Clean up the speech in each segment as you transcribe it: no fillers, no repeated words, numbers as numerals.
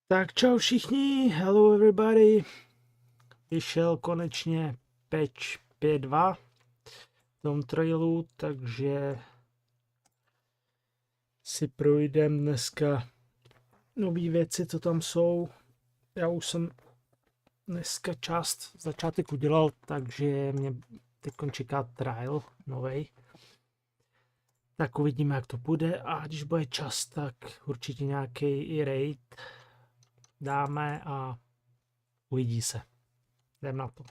Tak čau všichni, hello everybody. Vyšel konečně patch 5.2 v tom trailu, takže si projdem dneska nové věci, co tam jsou. Já už jsem dneska začátek udělal, takže mě teď čeká trial novej. Tak uvidíme, jak to bude, a když bude čas, tak určitě nějaký i raid dáme a uvidí se. Jdem na to.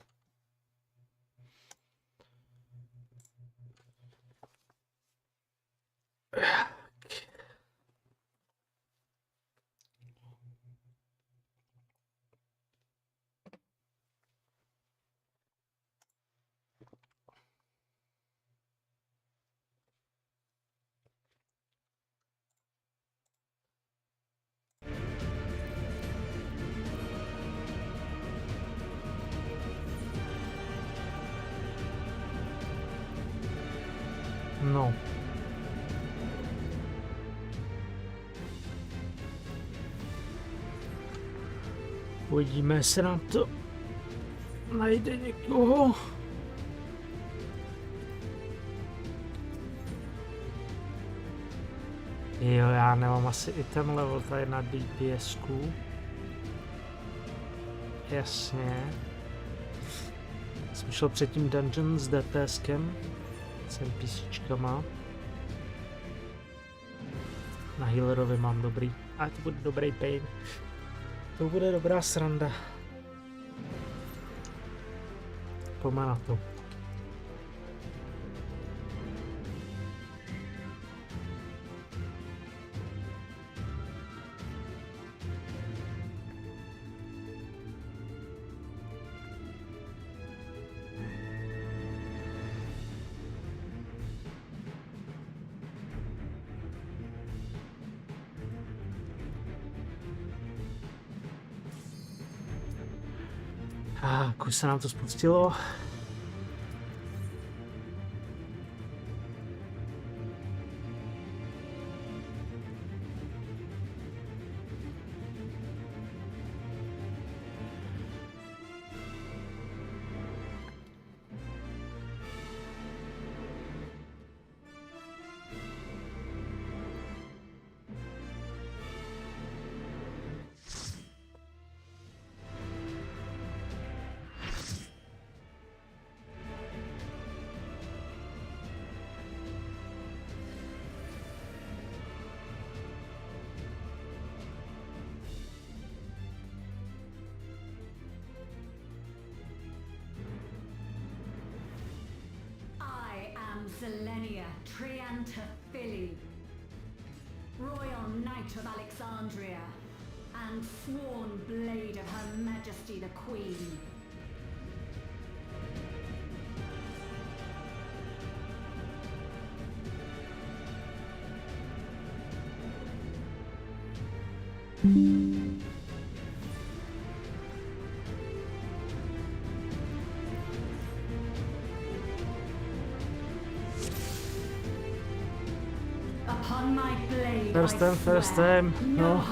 No. Uvidíme, jestli nám to najde někoho. Jo, já nemám asi i ten level tady na DPS-ku. Jasně. Jsem šel předtím dungeon s DPS-kem. S NPCčkama. Na healerovi mám dobrý. A to bude dobrý pain. To bude dobrá sranda. Pojďme na to. Už se nám to spustilo. Selenia Triantaphili, Royal Knight of Alexandria, and sworn blade of Her Majesty the Queen. First time, no.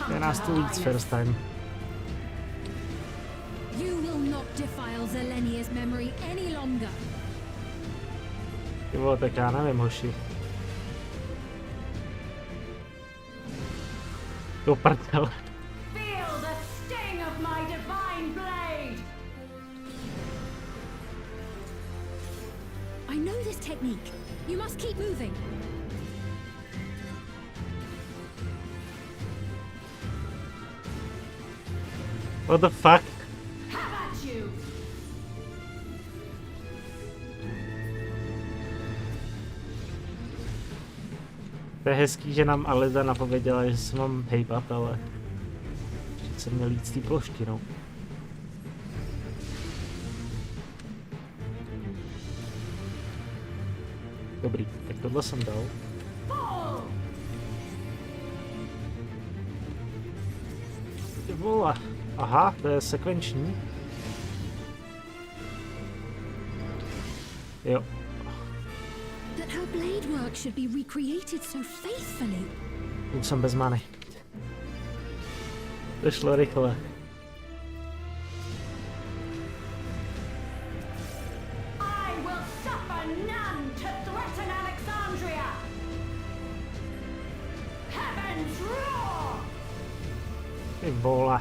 Je nás tu víc first time. You will not defile Zelenia's memory any longer. Jo, tak já nevím, hoši. Do prdele. Feel the sting of my divine blade. I know this technique. You must keep moving. What the fuck? Have at you. To je hezký, že nám Alida napověděla, že se mám hejbat, ale že jsem měl jít z té plošky, no. Dobrý, tak tohle jsem dal. Ty vole. Aha, to je sekvenční. Jo. That her blade work should be recreated so faithfully. Už jsem bez many. To šlo rychle. I will suffer none to threaten Alexandria. Heavens roar! Ty vole.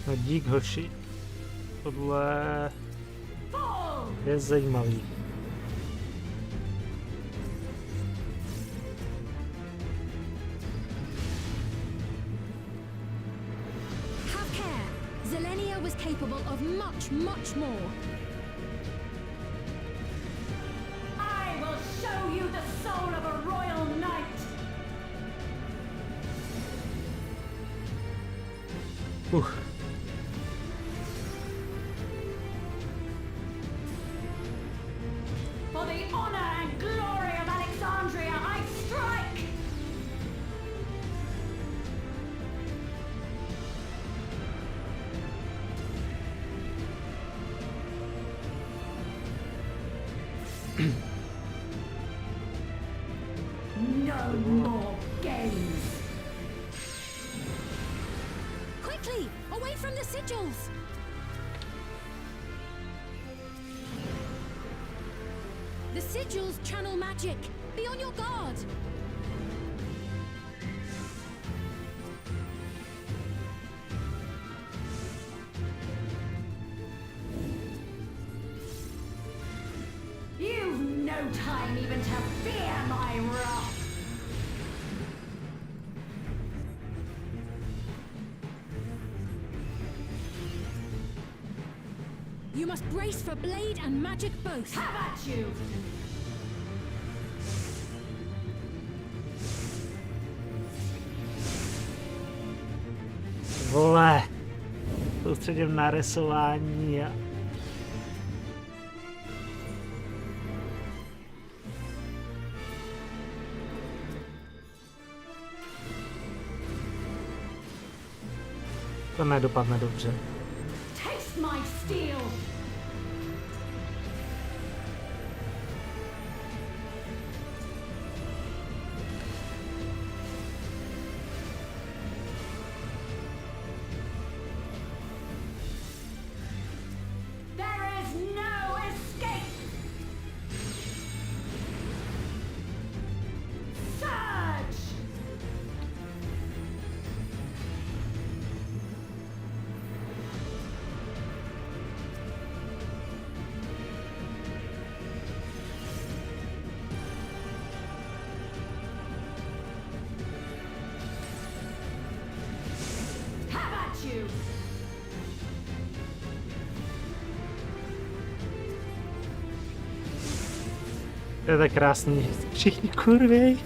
No dík hoši. Tohle Fall! je zajímavý. Have care. Zelenia was capable of much, much more. I will show you the soul of a royal knight. For the honor and glory of Alexandria, I strike! No more games. Quickly, away from the sigils. The sigils channel magic. Be on your guard. You've no time even to fear my wrath. You must brace for blade and magic both. Have at you! Vole. Soustředím na rysování a... To nedopadne dobře. Taste my steel! There is no escape! Surge! Have at you! To je tak krásný. Všichni kurvěj.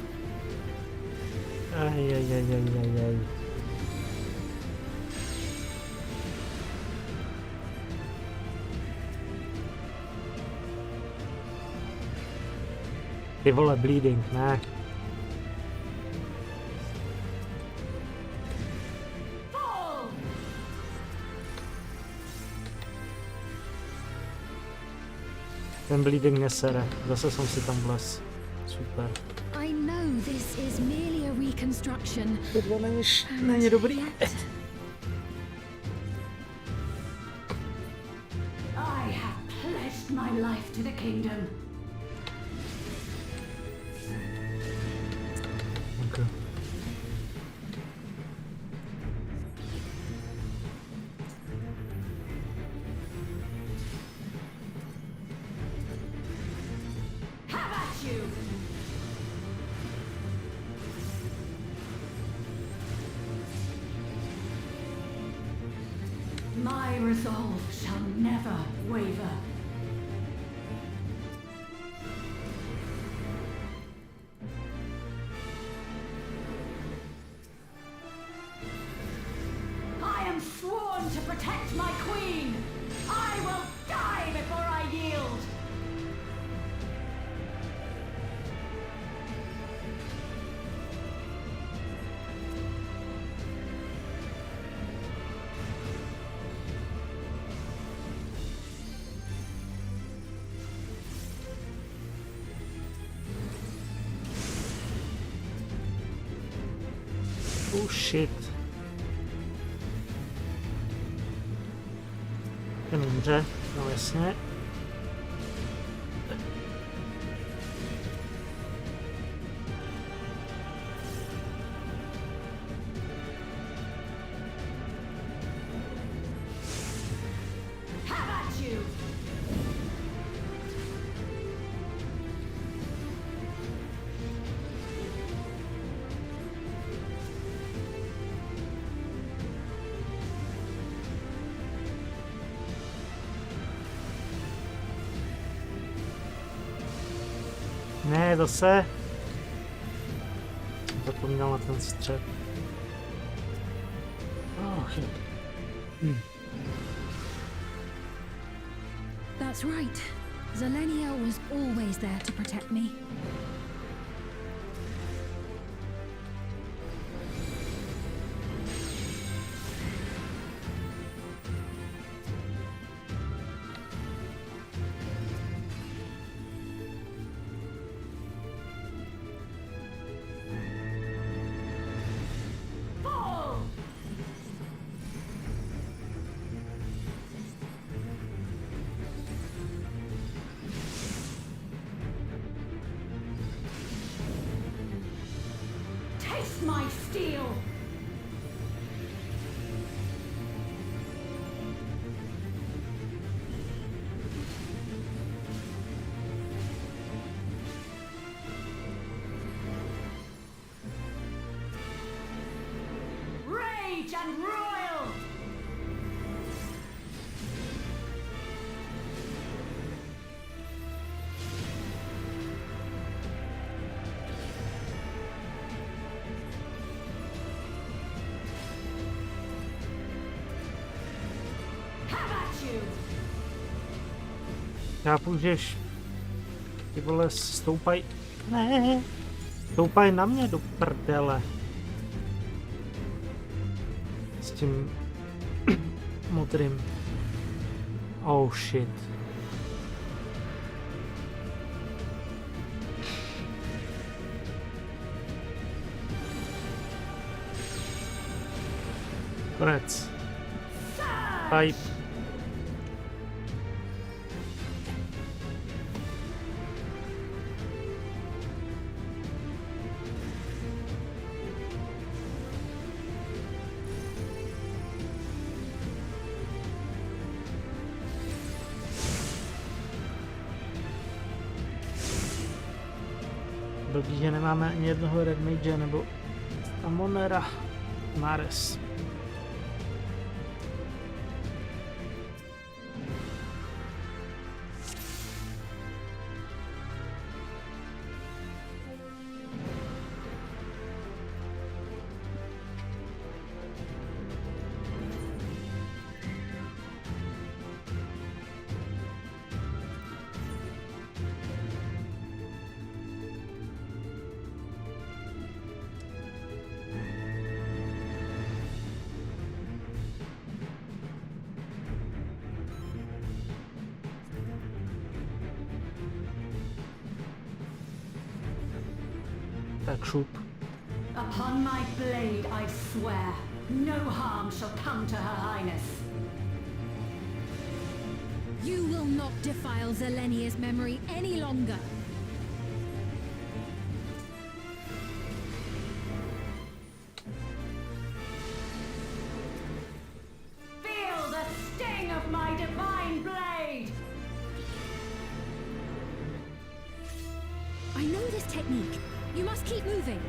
Ajajajajajaj. Ty vole, bleeding, ne. Fall! Ten bleeding mě sere. Zase jsem si tam vlez. Super. I know this is merely a reconstruction. Tohle není dobrý. Yet, I have pledged my life to the kingdom. Okay. Have at you! My resolve shall never waver. I am sworn to protect my queen. I will die before I yield. Oh shit. Dobře, no jasně. Have at you! Ne, zase. Zapomněl na ten střed. Oh, That's right. Zelenia was always there to protect me. Fall! Taste my steel! Rage and royal! Have at you! chápu, že ty vole stoupaj. Ne, stoupaj na mě do prdele. S tím modrým. Oh shit. Konec. Pipe. Blbý, že nemáme ani jednoho Red Mage nebo Amonera. Mares. Tak šup. Upon my blade I swear, no harm shall come to Her Highness. You will not defile Zelenia's memory any longer. Feel the sting of my divine blade! I know this technique. You must keep moving.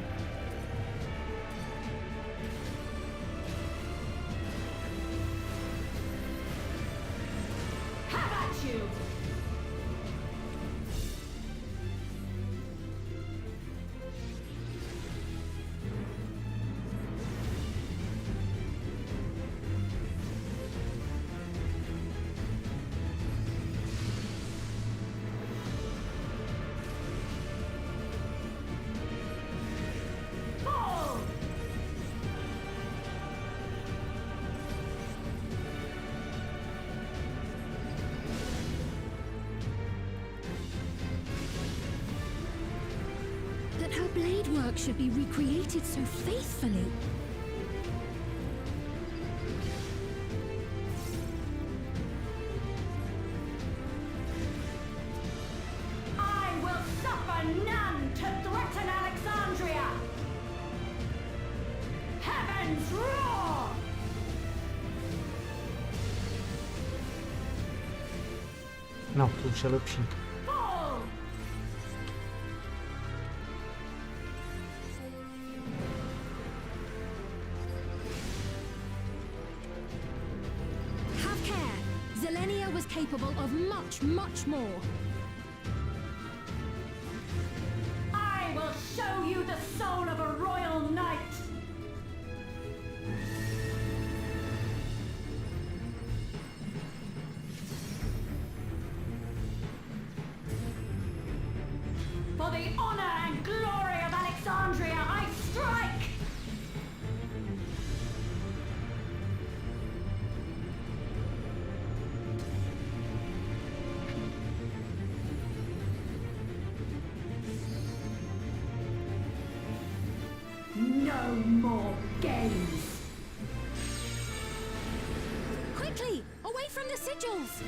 Have at you! Fall! That her blade work should be recreated so faithfully. No, to už je lepší. Fall! Have care. Zelenia was capable of much, much more. I will show you the soul of a royal knight! For the honor and glory of Alexandria, I strike! No more games! Quickly! Away from the sigils!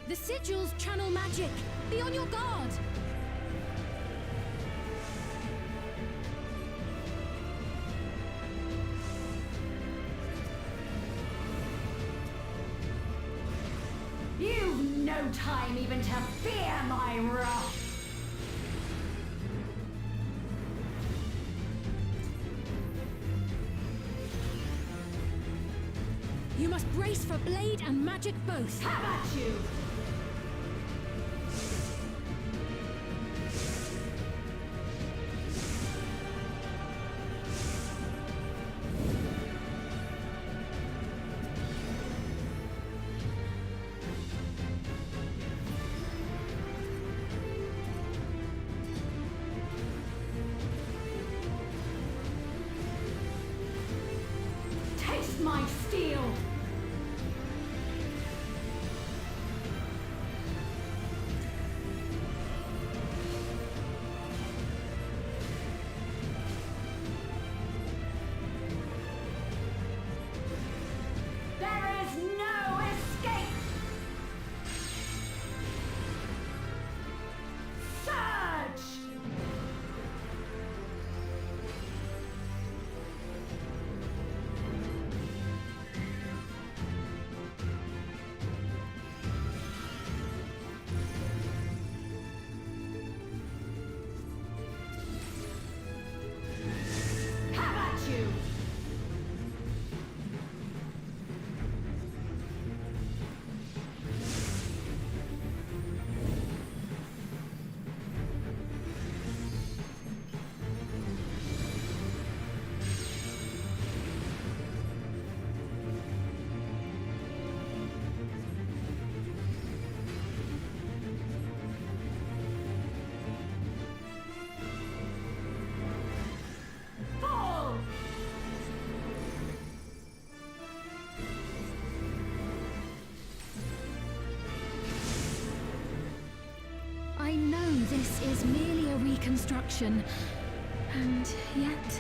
The sigils channel magic! Be on your guard! You've no time even to fear my wrath! You must brace for blade and magic both. Have at you! Taste my steel! There is no escape! Surge! Have at you! Fall! I know this is merely a reconstruction, and yet...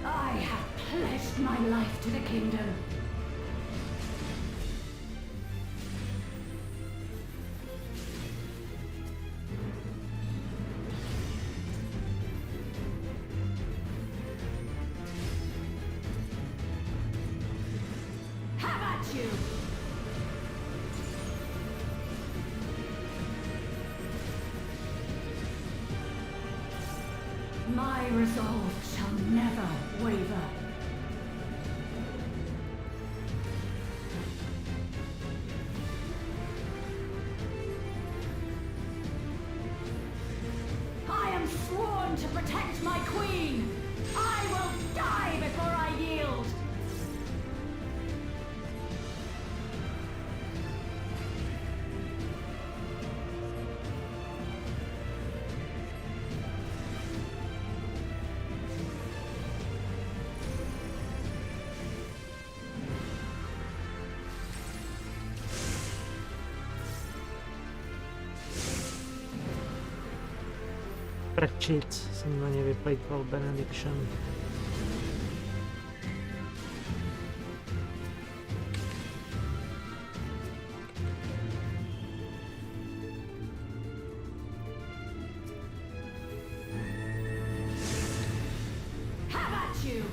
I have pledged my life to the kingdom. Have at you! My resolve shall never waver. I am sworn to protect my queen! I will die before I yield! Prčit, jsem na ně vyplejtval Benediction. Have at you! you!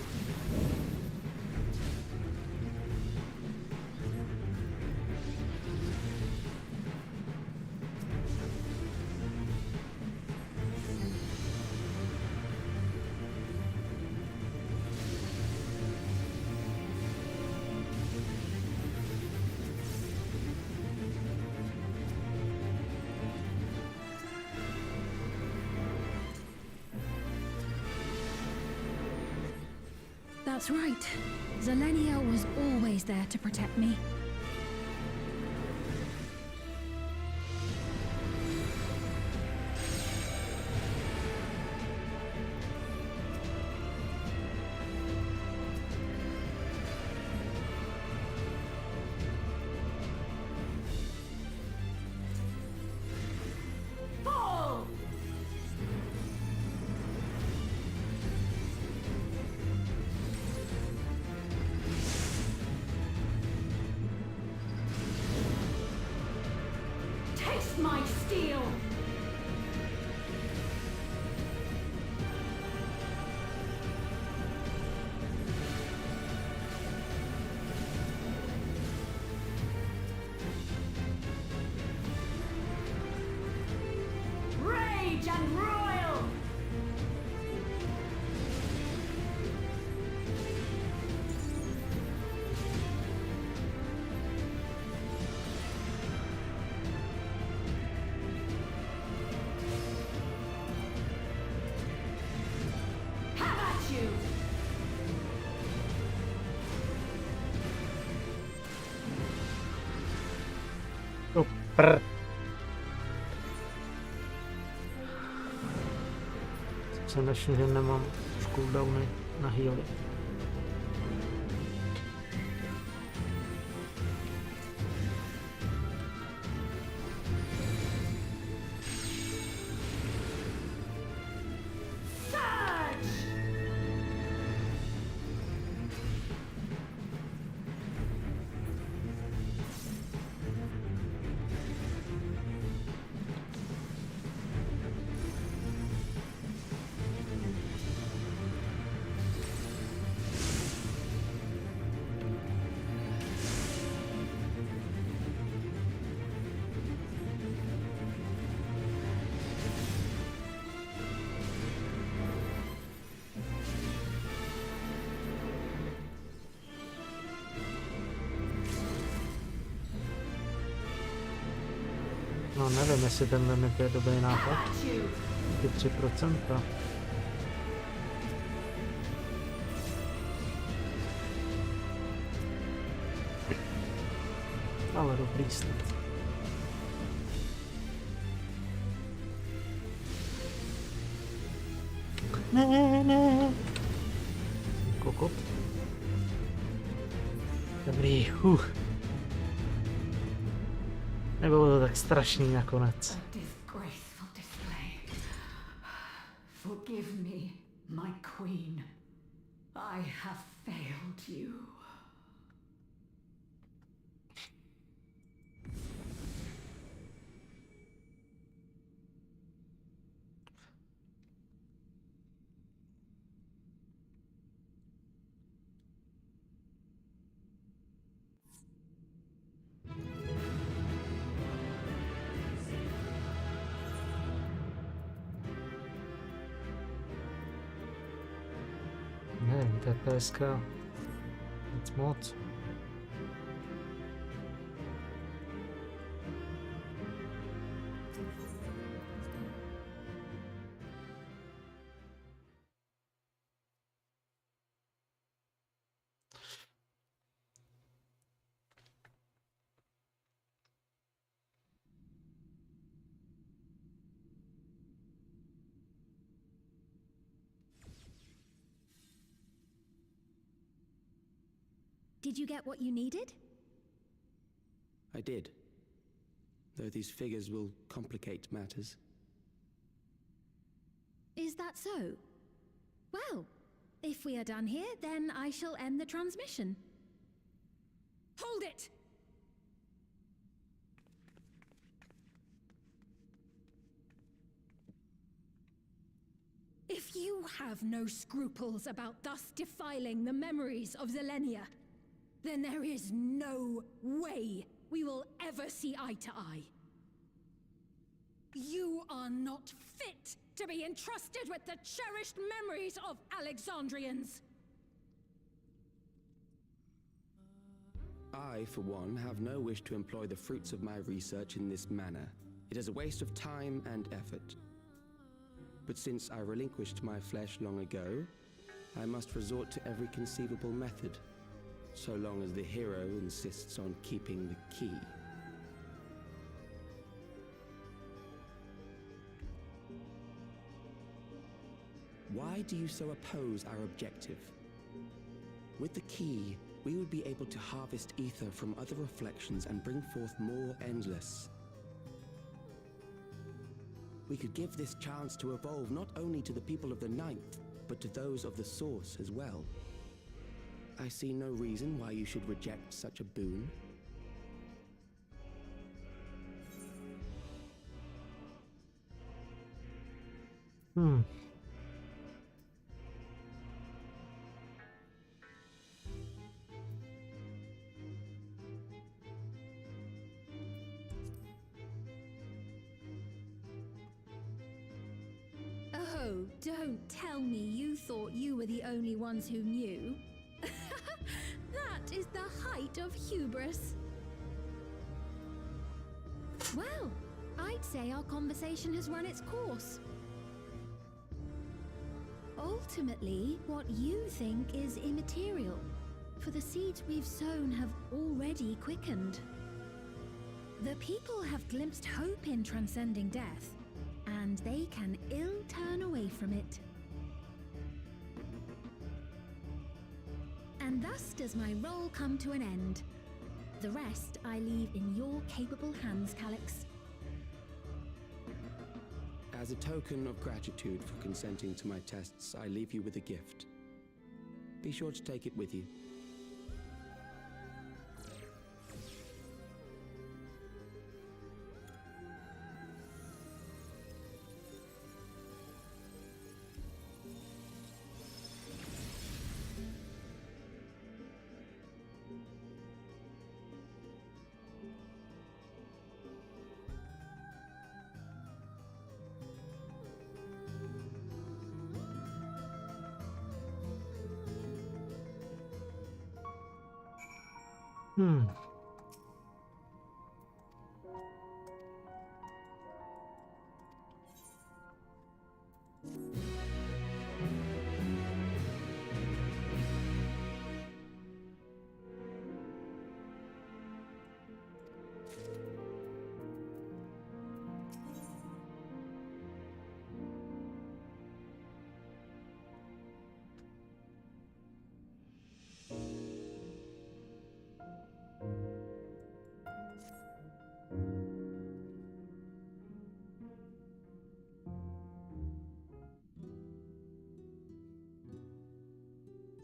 That's right. Zelenia was always there to protect me. Fall! Taste my steel! Rage and royal! Have at you! Super. Jsem našel, že nemám už cooldowny na healy. Surge! No nevím, jestli ten limit je dobrý nápad. Have at you! Ty 3%. Ale dobrý snad. Ne. Kokot. Dobrý, Nebylo to tak strašný nakonec. A disgraceful display. Forgive me, my queen. I have failed you. Nevím, TPSK. Nic moc. Did you get what you needed? I did. Though these figures will complicate matters. Is that so? Well, if we are done here, then I shall end the transmission. Hold it! If you You have no scruples about thus defiling the memories of Zelenia. Then there is no way we will ever see eye to eye. You are not fit to be entrusted with the cherished memories of Alexandrians. I, for one, have no wish to employ the fruits of my research in this manner. It is a waste of time and effort. But since I relinquished my flesh long ago, I must resort to every conceivable method, so long as the hero insists on keeping the key. Why do you so oppose our objective? With the key, we would be able to harvest ether from other reflections and bring forth more endless. We could give this chance to evolve not only to the people of the Ninth, but to those of the Source as well. I see no reason why you should reject such a boon. Oh, don't tell me you thought you were the only ones who knew. That is the height of hubris. Well, I'd say our conversation has run its course. Ultimately, what you think is immaterial, for the seeds we've sown have already quickened. The people have glimpsed hope in transcending death, and they can ill turn away from it. And thus does my role come to an end. The rest I leave in your capable hands, Calix. As a token of gratitude for consenting to my tests, I leave you with a gift. Be sure to take it with you.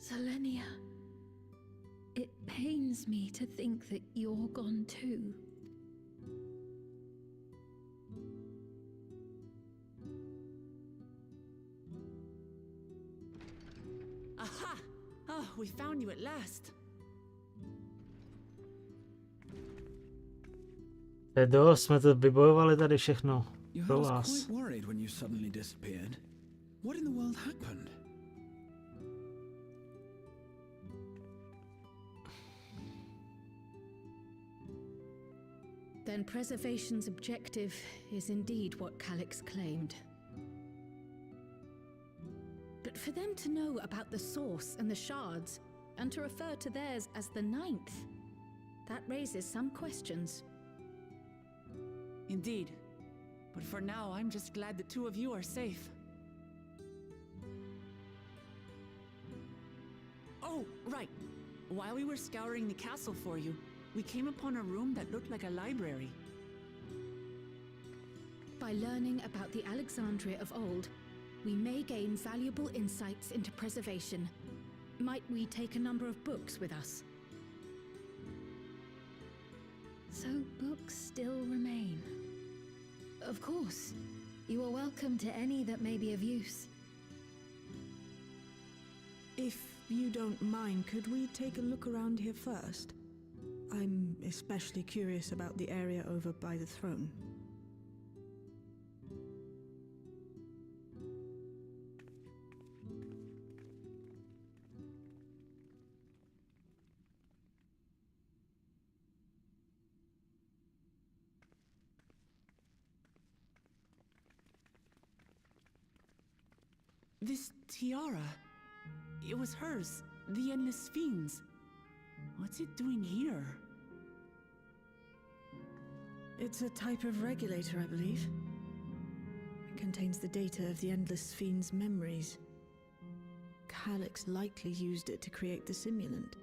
Zelenia, it pains me to think that you're gone too. Aha! Oh, we found you at last. To je dost, jsme to vybojovali tady všechno You pro had us vás. quite worried when you suddenly disappeared. What in the world happened? Then preservation's objective is indeed what Calix claimed. But for them to know about the Source and the Shards, and to refer to theirs as the Ninth, that raises some questions. Indeed. But for now, I'm just glad the two of you are safe. Oh, right. While we were scouring the castle for you, we came upon a room that looked like a library. By learning about the Alexandria of old, we may gain valuable insights into preservation. Might we take a number of books with us? So books still remain. Of course, you are welcome to any that may be of use. If you don't mind, could we take a look around here first? I'm especially curious about the area over by the throne. This tiara. It was hers. The Endless Fiends. What's it doing here? It's a type of regulator, I believe. It contains the data of the Endless Fiend's memories. Calyx likely used it to create the simulant.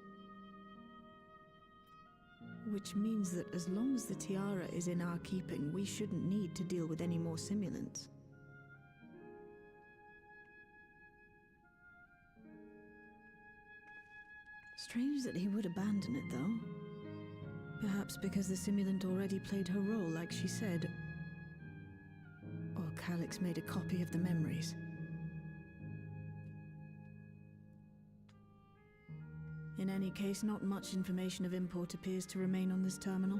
Which means that as long as the tiara is in our keeping, we shouldn't need to deal with any more simulants. Strange that he would abandon it, though. Perhaps because the simulant already played her role, like she said. Or Calyx made a copy of the memories. In any case, not much information of import appears to remain on this terminal.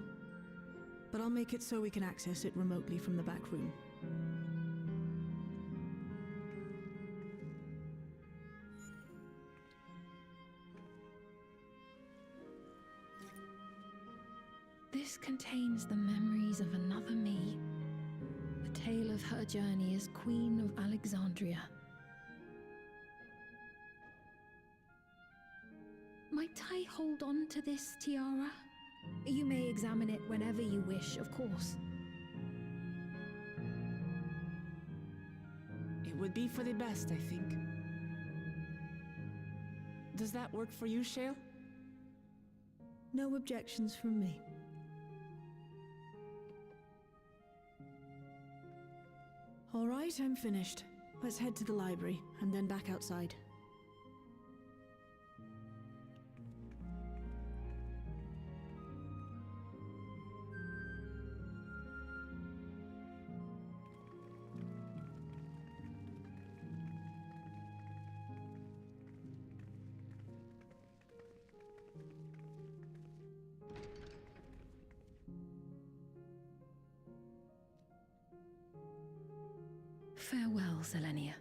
But I'll make it so we can access it remotely from the back room. This contains the memories of another me. A tale of her journey as Queen of Alexandria. Might I hold on to this tiara? You may examine it whenever you wish, of course. It would be for the best, I think. Does that work for you, Shale? No objections from me. All right, I'm finished. Let's head to the library, and then back outside. Farewell, Selenia.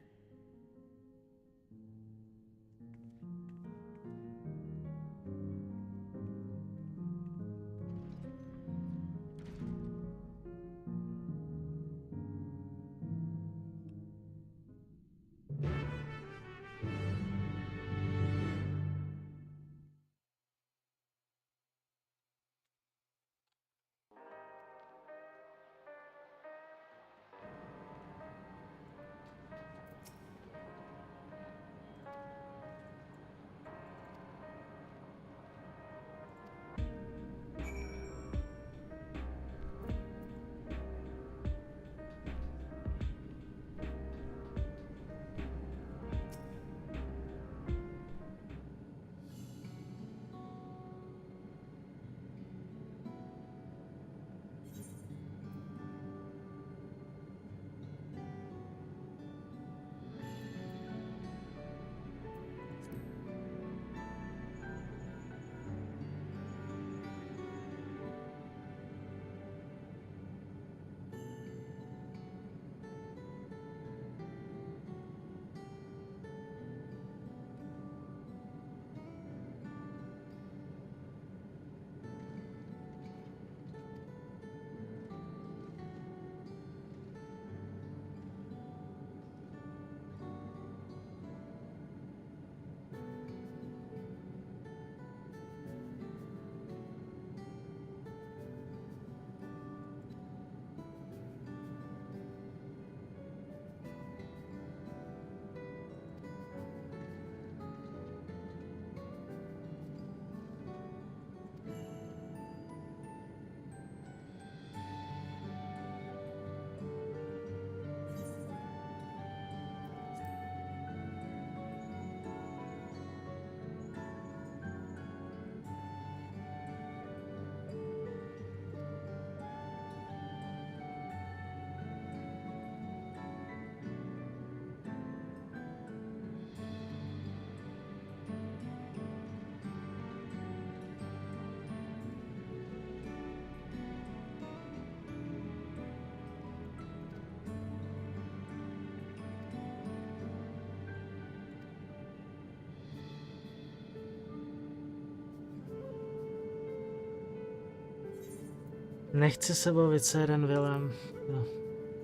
Nechci se bavit s Erenvillem. No,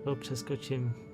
to přeskočím.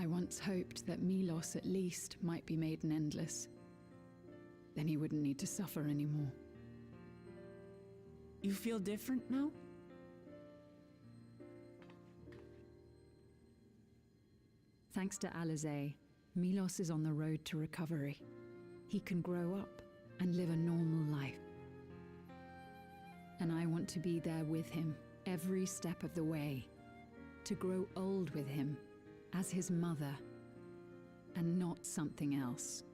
I once hoped that Milos at least might be made an endless. Then he wouldn't need to suffer anymore. You feel different now? Thanks to Alizé, Milos is on the road to recovery. He can grow up and live a normal life. And I want to be there with him, every step of the way. To grow old with him, as his mother, and not something else.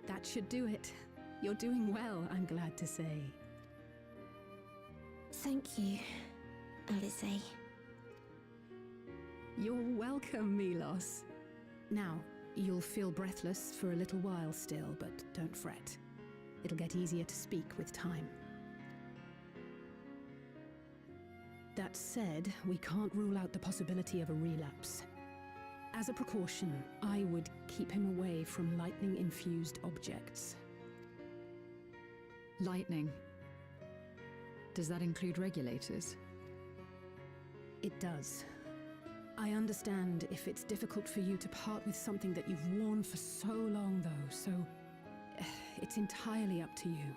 That should do it. You're doing well, I'm glad to say. Thank you, Alisaie. You're welcome, Milos. Now, you'll feel breathless for a little while still, but don't fret. It'll get easier to speak with time. That said, we can't rule out the possibility of a relapse. As a precaution, I would keep him away from lightning-infused objects. Lightning? Does that include regulators? It does. I understand if it's difficult for you to part with something that you've worn for so long, though, so it's entirely up to you.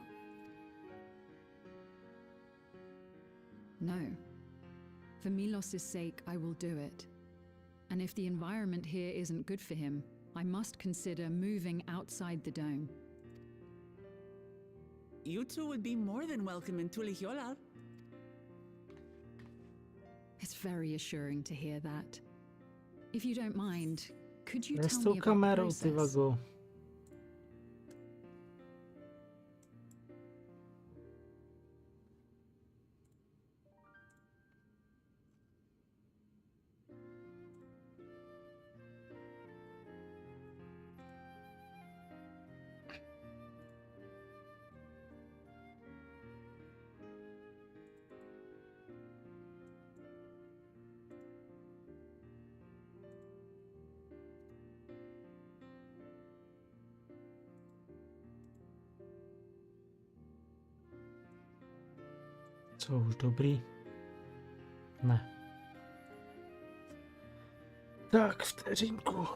No. For Milos' sake, I will do it. And if the environment here isn't good for him, I must consider moving outside the dome. You two would be more than welcome in Tulihuala. It's very assuring to hear that. If you don't mind, could you Nez tell tou me about the kamerou, ty process? vago. Co, už dobrý? Ne. Tak, vteřinku.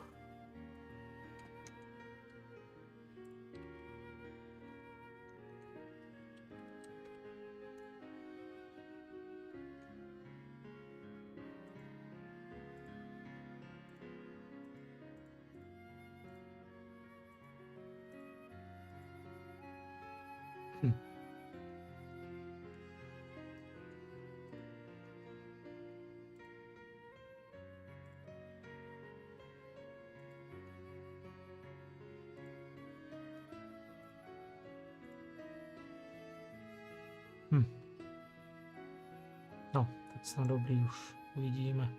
No, tak snad dobrý už. Uvidíme.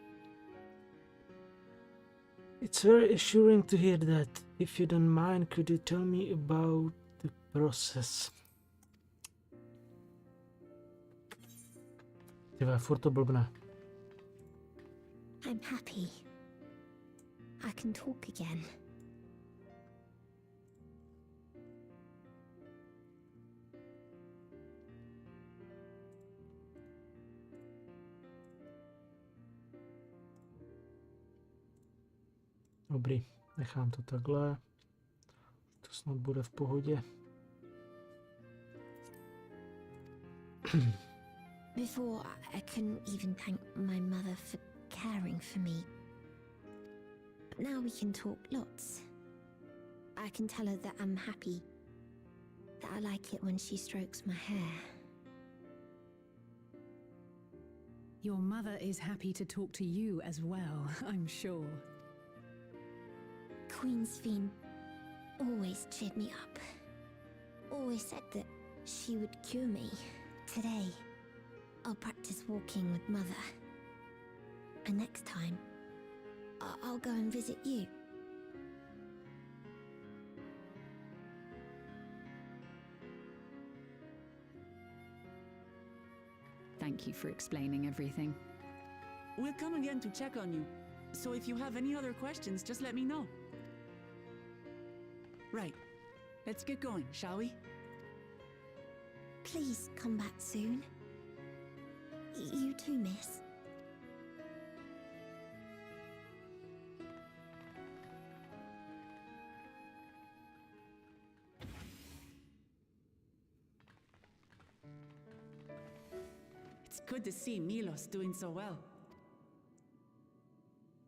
It's very assuring to hear that. If you don't mind, could you tell me about the process? Tyve, furt to blbne. I'm happy. I can talk again. Dobrý, nechám to takhle. To snad bude v pohodě. Before, I couldn't even thank my mother for caring for me. But now we can talk lots. I can tell her that I'm happy. That I like it when she strokes my hair. Your mother is happy to talk to you as well, I'm sure. Queen's Fiend always cheered me up. Always said that she would cure me. Today, I'll practice walking with Mother. And next time, I'll go and visit you. Thank you for explaining everything. We'll come again to check on you. So if you have any other questions, just let me know. Right. Let's get going, shall we? Please come back soon. You too, miss. It's good to see Milos doing so well.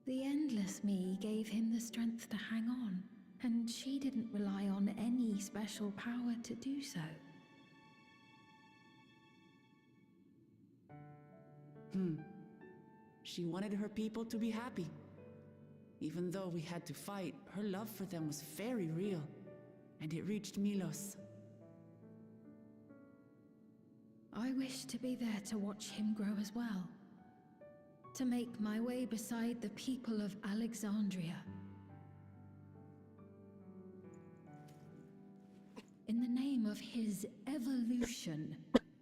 The Endless Me gave him the strength to hang on, and she didn't rely on any special power to do so. She wanted her people to be happy. Even though we had to fight, her love for them was very real, and it reached Milos. I wish to be there to watch him grow as well. To make my way beside the people of Alexandria. In the name of his evolution,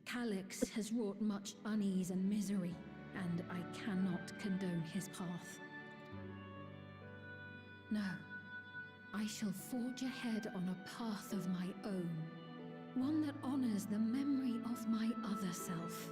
Calyx has wrought much unease and misery, and I cannot condone his path. No, I shall forge ahead on a path of my own, one that honors the memory of my other self.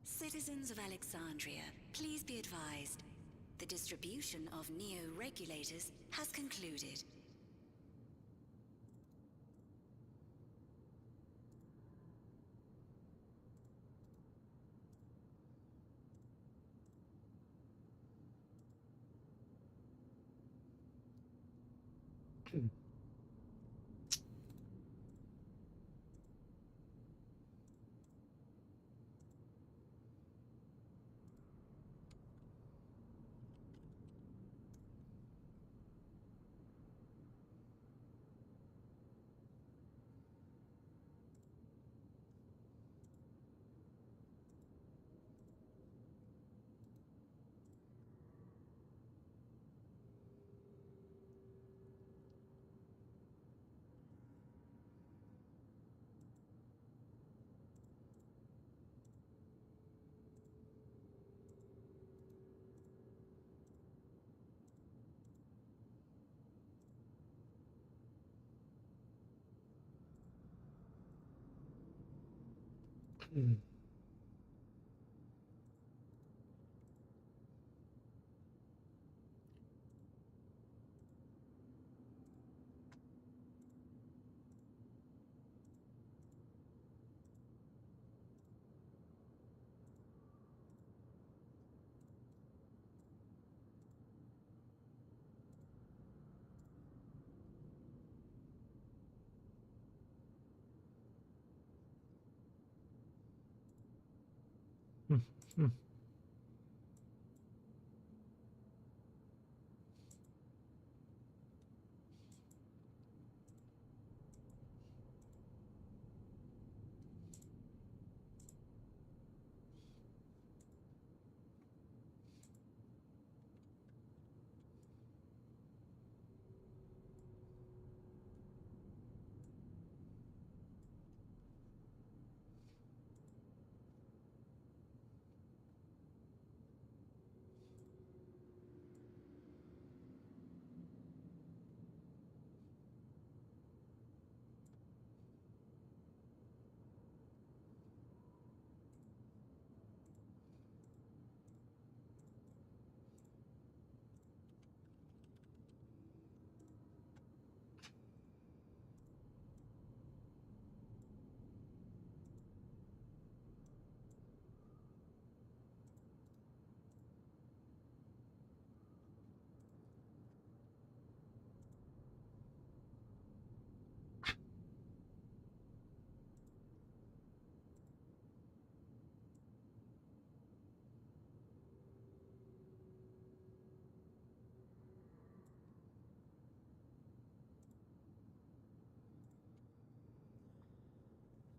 Citizens of Alexandria, please be advised. The distribution of neo-regulators has concluded.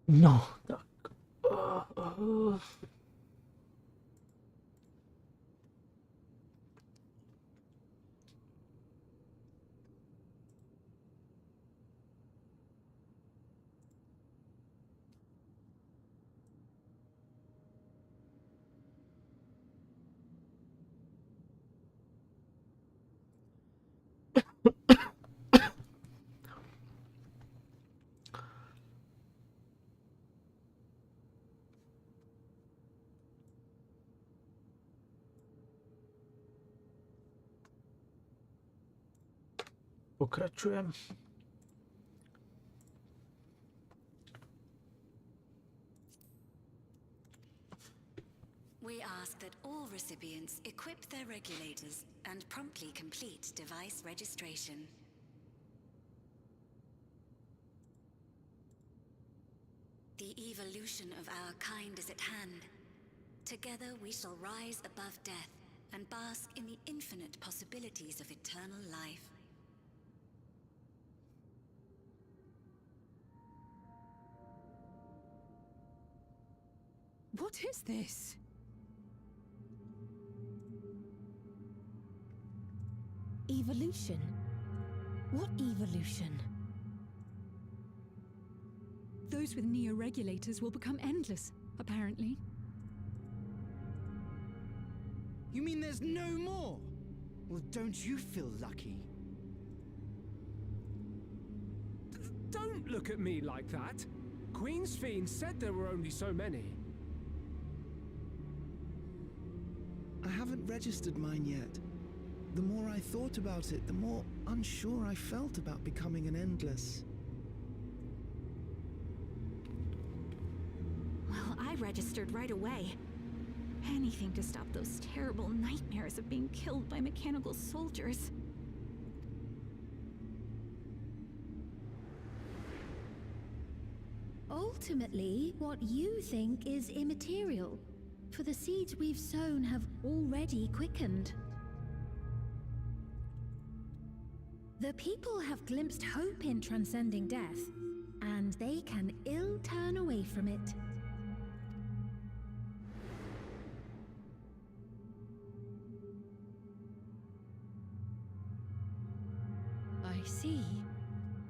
No, tak. Pokračujem. We ask that all recipients equip their regulators and promptly complete device registration. The evolution of our kind is at hand. Together we shall rise above death and bask in the infinite possibilities of eternal life. What is this? Evolution? What evolution? Those with neo-regulators will become endless, apparently. You mean there's no more? Well, don't you feel lucky? Don't look at me like that. Queen's Fiend said there were only so many. I haven't registered mine yet. The more I thought about it, the more unsure I felt about becoming an Endless. Well, I registered right away. Anything to stop those terrible nightmares of being killed by mechanical soldiers. Ultimately, what you think is immaterial, for the seeds we've sown have already quickened. The people have glimpsed hope in transcending death, and they can ill turn away from it. I see.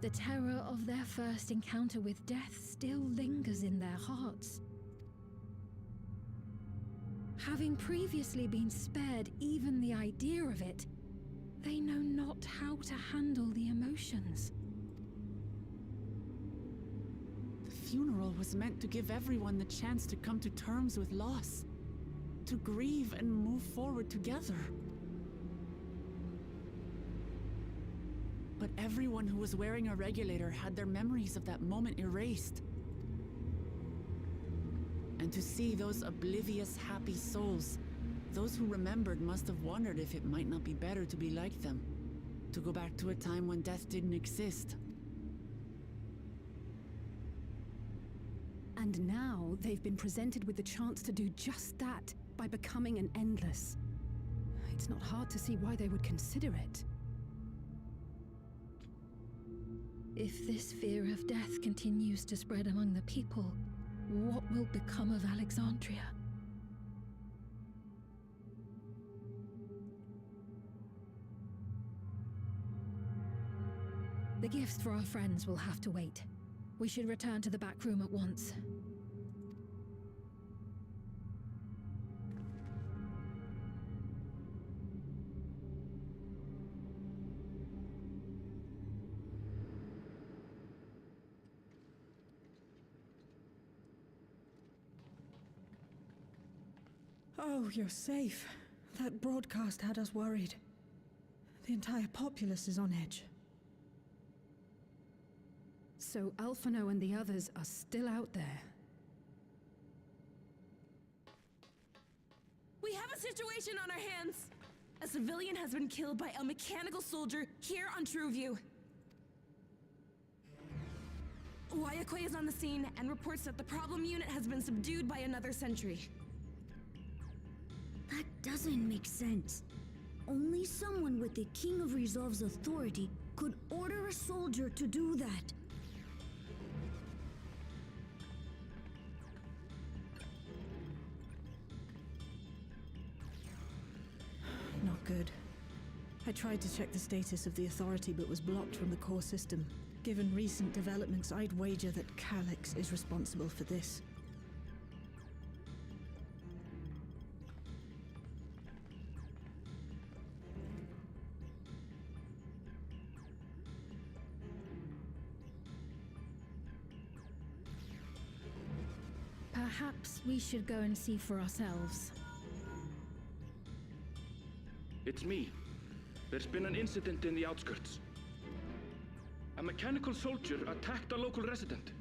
The terror of their first encounter with death still lingers in their hearts. Having previously been spared even the idea of it, they know not how to handle the emotions. The funeral was meant to give everyone the chance to come to terms with loss, to grieve and move forward together. But everyone who was wearing a regulator had their memories of that moment erased. And to see those oblivious, happy souls, those who remembered must have wondered if it might not be better to be like them, to go back to a time when death didn't exist. And now they've been presented with the chance to do just that by becoming an Endless. It's not hard to see why they would consider it. If this fear of death continues to spread among the people, what will become of Alexandria? The gifts for our friends will have to wait. We should return to the back room at once. Oh, you're safe. That broadcast had us worried. The entire populace is on edge. So Alphino and the others are still out there. We have a situation on our hands! A civilian has been killed by a mechanical soldier here on Trueview. Wayakwe is on the scene and reports that the problem unit has been subdued by another sentry. That doesn't make sense. Only someone with the King of Resolve's authority could order a soldier to do that. I tried to check the status of the authority but was blocked from the core system. Given recent developments, I'd wager that Calyx is responsible for this. Perhaps we should go and see for ourselves. It's me. There's been an incident in the outskirts. A mechanical soldier attacked a local resident,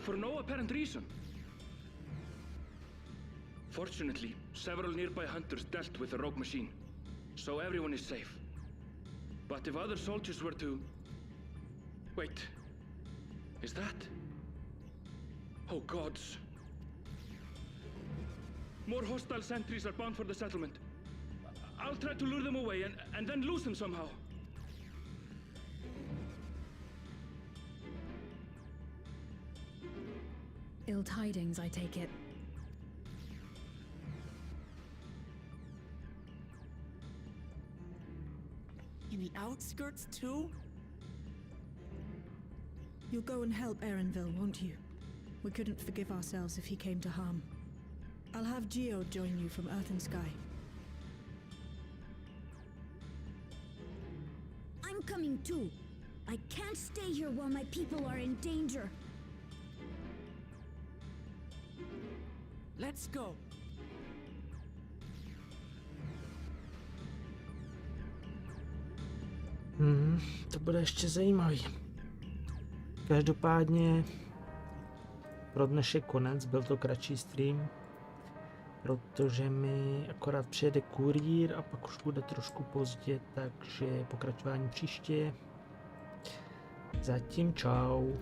for no apparent reason. Fortunately, several nearby hunters dealt with the rogue machine, so everyone is safe. But if other soldiers were to... Wait, is that... Oh gods. More hostile sentries are bound for the settlement. I'll try to lure them away and then lose them somehow. Ill tidings, I take it. In the outskirts too? You'll go and help Erenville, won't you? We couldn't forgive ourselves if he came to harm. I'll have Geo join you from Earth and Sky. I'm coming too. I can't stay here while my people are in danger. Let's go. To bude ještě zajímavý. Každopádně pro dnešek konec, byl to kratší stream, protože mi akorát přijede kurýr a pak už bude trošku pozdě, takže pokračování příště. Zatím čau.